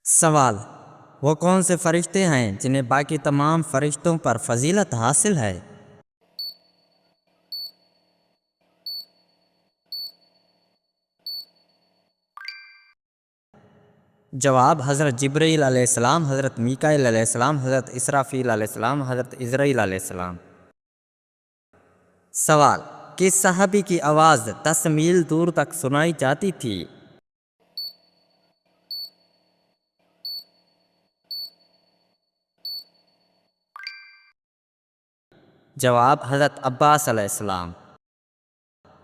سوال: وہ کون سے فرشتے ہیں جنہیں باقی تمام فرشتوں پر فضیلت حاصل ہے؟ جواب: حضرت جبرائیل علیہ السلام، حضرت میکائیل علیہ السلام، حضرت اسرافیل علیہ السلام، حضرت عزرائیل علیہ السلام۔ سوال: کس صحابی کی آواز 10 میل دور تک سنائی جاتی تھی؟ جواب: حضرت عباس علیہ السلام۔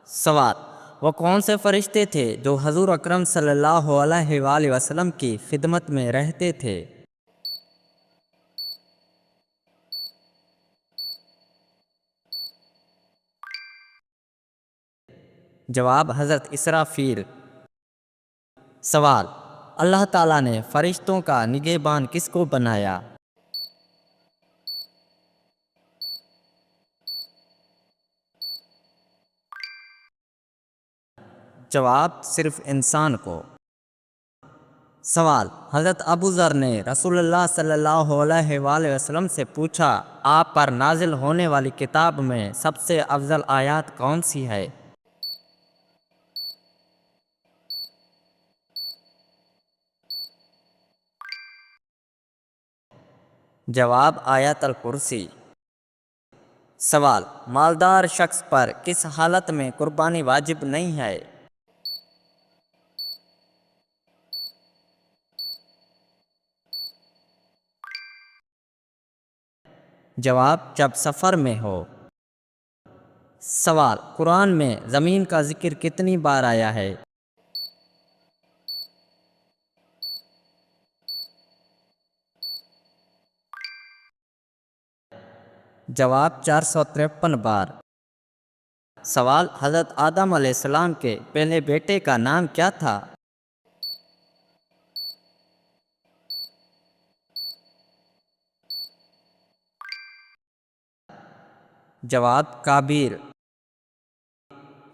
سوال: وہ کون سے فرشتے تھے جو حضور اکرم صلی اللہ علیہ وآلہ وسلم کی خدمت میں رہتے تھے؟ جواب: حضرت اسرافیل۔ سوال: اللہ تعالیٰ نے فرشتوں کا نگہبان کس کو بنایا؟ جواب: صرف انسان کو۔ سوال: حضرت ابو ذر نے رسول اللہ صلی اللہ علیہ وآلہ وسلم سے پوچھا، آپ پر نازل ہونے والی کتاب میں سب سے افضل آیات کون سی ہے؟ جواب: آیت الکرسی۔ سوال: مالدار شخص پر کس حالت میں قربانی واجب نہیں ہے؟ جواب: جب سفر میں ہو۔ سوال: قرآن میں زمین کا ذکر کتنی بار آیا ہے؟ جواب: 453 بار۔ سوال: حضرت آدم علیہ السلام کے پہلے بیٹے کا نام کیا تھا؟ جواب: کابیل۔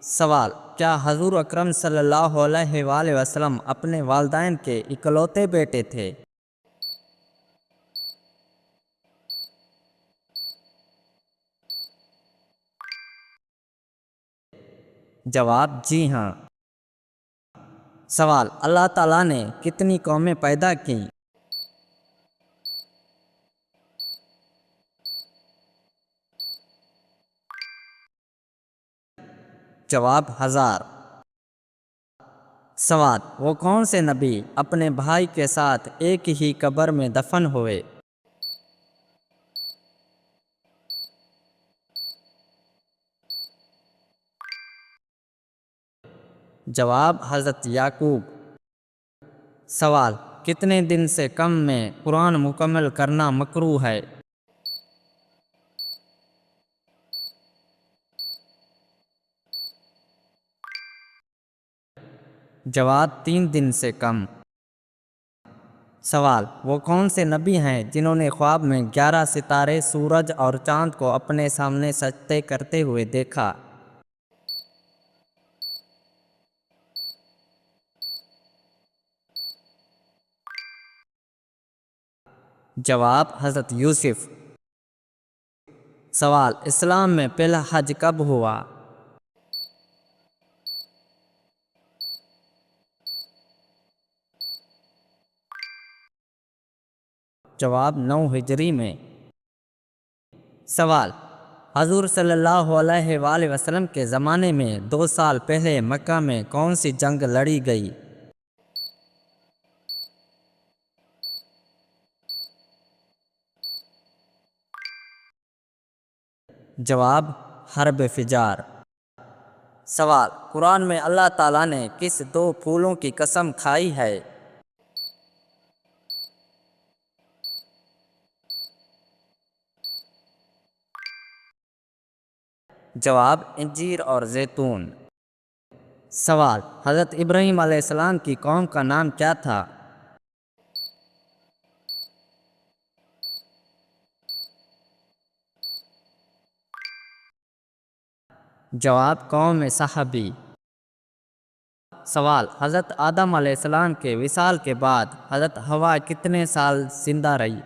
سوال: کیا حضور اکرم صلی اللہ علیہ وآلہ وسلم اپنے والدین کے اکلوتے بیٹے تھے؟ جواب: جی ہاں۔ سوال: اللہ تعالیٰ نے کتنی قومیں پیدا کیں؟ جواب: 1000۔ سوال: وہ کون سے نبی اپنے بھائی کے ساتھ ایک ہی قبر میں دفن ہوئے؟ جواب: حضرت یعقوب۔ سوال: کتنے دن سے کم میں قرآن مکمل کرنا مکروہ ہے؟ جواب: 3 دن سے کم۔ سوال: وہ کون سے نبی ہیں جنہوں نے خواب میں 11 ستارے، سورج اور چاند کو اپنے سامنے سجدے کرتے ہوئے دیکھا؟ جواب: حضرت یوسف۔ سوال: اسلام میں پہلا حج کب ہوا؟ جواب: 9 ہجری میں۔ سوال: حضور صلی اللہ علیہ وآلہ وسلم کے زمانے میں 2 سال پہلے مکہ میں کون سی جنگ لڑی گئی؟ جواب: حرب فجار۔ سوال: قرآن میں اللہ تعالیٰ نے کس 2 پھولوں کی قسم کھائی ہے؟ جواب: انجیر اور زیتون۔ سوال: حضرت ابراہیم علیہ السلام کی قوم کا نام کیا تھا؟ جواب: قوم صحابی۔ سوال، حضرت آدم علیہ السلام کے وصال کے بعد حضرت حوا کتنے سال زندہ رہی؟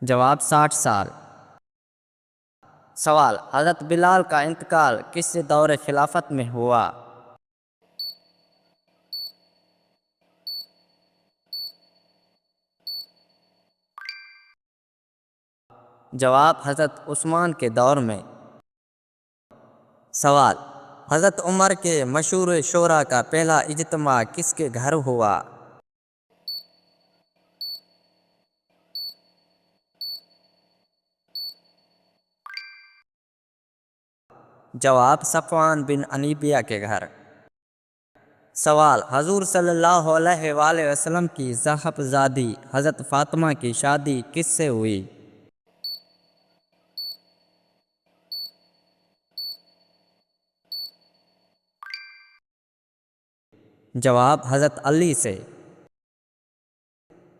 جواب 60 سال۔ سوال، حضرت بلال کا انتقال کس دور خلافت میں ہوا؟ جواب حضرت عثمان کے دور میں۔ سوال، حضرت عمر کے مشہور شورا کا پہلا اجتماع کس کے گھر ہوا؟ جواب صفوان بن انیبیہ کے گھر۔ سوال، حضور صلی اللہ علیہ وآلہ وسلم کی صاحبزادی حضرت فاطمہ کی شادی کس سے ہوئی؟ جواب حضرت علی سے۔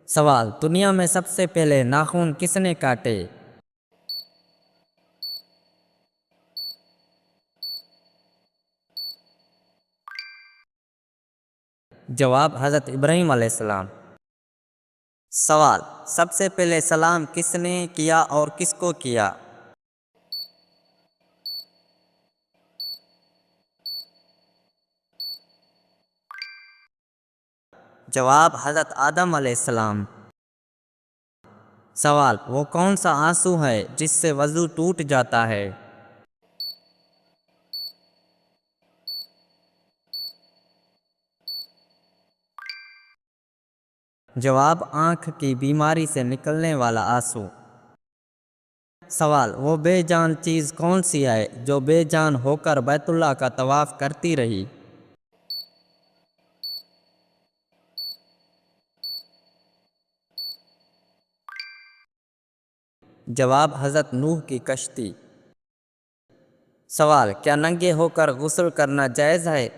سوال، دنیا میں سب سے پہلے ناخن کس نے کاٹے؟ جواب حضرت ابراہیم علیہ السلام۔ سوال، سب سے پہلے سلام کس نے کیا اور کس کو کیا؟ جواب حضرت آدم علیہ السلام۔ سوال، وہ کون سا آنسو ہے جس سے وضو ٹوٹ جاتا ہے؟ جواب آنکھ کی بیماری سے نکلنے والا آنسو۔ سوال، وہ بے جان چیز کون سی ہے جو بے جان ہو کر بیت اللہ کا طواف کرتی رہی؟ جواب حضرت نوح کی کشتی۔ سوال، کیا ننگے ہو کر غسل کرنا جائز ہے؟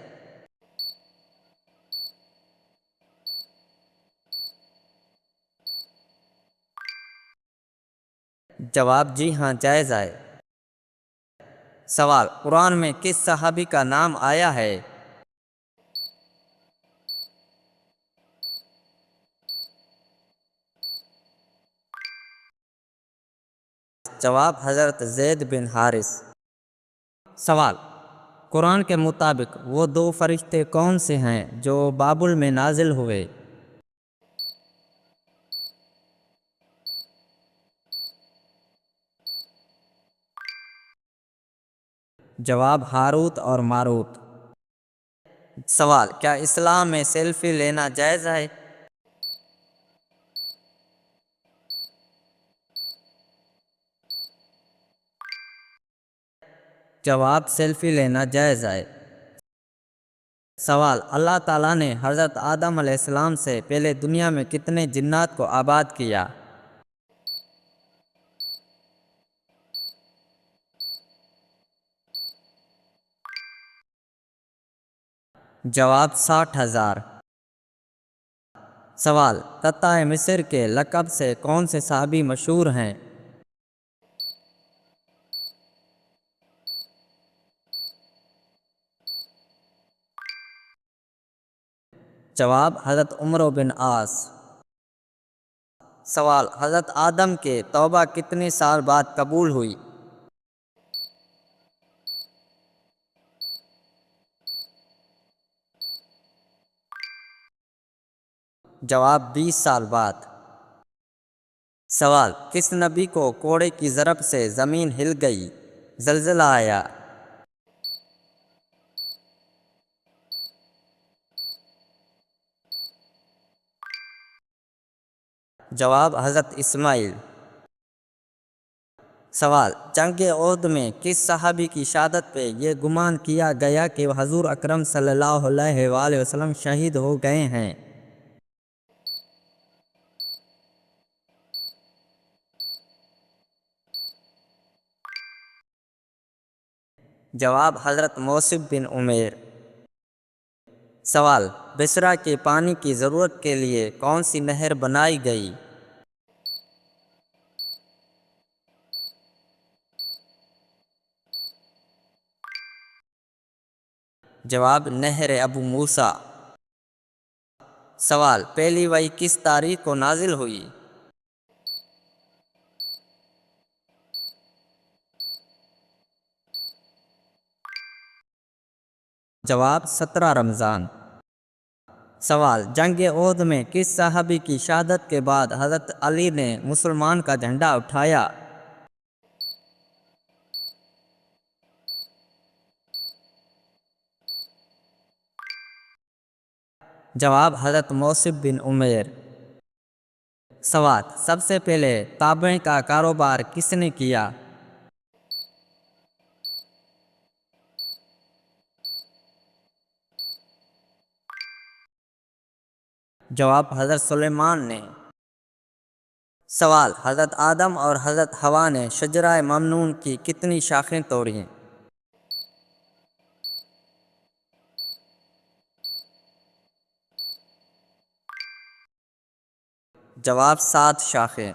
جواب جی ہاں، جائز ہے۔ سوال، قرآن میں کس صحابی کا نام آیا ہے؟ جواب حضرت زید بن حارث۔ سوال، قرآن کے مطابق وہ دو فرشتے کون سے ہیں جو بابل میں نازل ہوئے؟ جواب ہاروت اور ماروت۔ سوال، کیا اسلام میں سیلفی لینا جائز ہے؟ جواب سیلفی لینا جائز ہے۔ سوال، اللہ تعالیٰ نے حضرت آدم علیہ السلام سے پہلے دنیا میں کتنے جنات کو آباد کیا؟ جواب 60,000۔ سوال، قطع مصر کے لقب سے کون سے صحابی مشہور ہیں؟ جواب حضرت عمرو بن عاص۔ سوال، حضرت آدم کے توبہ کتنے سال بعد قبول ہوئی؟ جواب 20 سال بعد۔ سوال، کس نبی کو کوڑے کی ضرب سے زمین ہل گئی، زلزلہ آیا؟ جواب حضرت اسماعیل۔ سوال، جنگ احد میں کس صحابی کی شہادت پہ یہ گمان کیا گیا کہ وہ حضور اکرم صلی اللہ علیہ وآلہ وسلم شہید ہو گئے ہیں؟ جواب حضرت موصب بن عمیر۔ سوال، بصرہ کے پانی کی ضرورت کے لیے کون سی نہر بنائی گئی؟ جواب نہر ابو موسیٰ۔ سوال پہلی وحی کس تاریخ کو نازل ہوئی؟ جواب 17 رمضان۔ سوال جنگ احد میں کس صحابی کی شہادت کے بعد حضرت علی نے مسلمان کا جھنڈا اٹھایا؟ جواب حضرت مصعب بن عمیر۔ سوال سب سے پہلے تابعین کا کاروبار کس نے کیا؟ جواب حضرت سلیمان نے۔ سوال حضرت آدم اور حضرت حوا نے شجرہ ممنون کی کتنی شاخیں توڑیں؟ جواب 7 شاخیں۔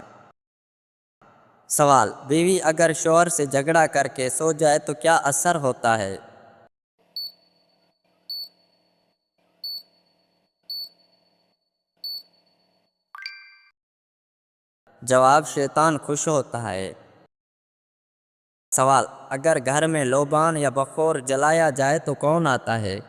سوال بیوی اگر شوہر سے جھگڑا کر کے سو جائے تو کیا اثر ہوتا ہے؟ جواب شیطان خوش ہوتا ہے۔ سوال اگر گھر میں لوبان یا بخور جلایا جائے تو کون آتا ہے؟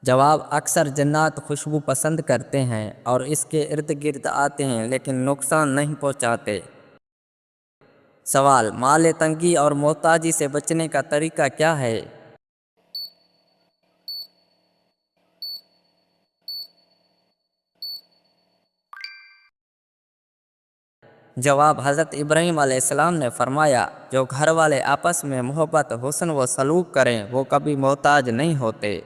جواب اکثر جنات خوشبو پسند کرتے ہیں اور اس کے ارد گرد آتے ہیں لیکن نقصان نہیں پہنچاتے۔ سوال مال تنگی اور محتاجی سے بچنے کا طریقہ کیا ہے؟ جواب حضرت ابراہیم علیہ السلام نے فرمایا جو گھر والے آپس میں محبت حسن و سلوک کریں وہ کبھی محتاج نہیں ہوتے۔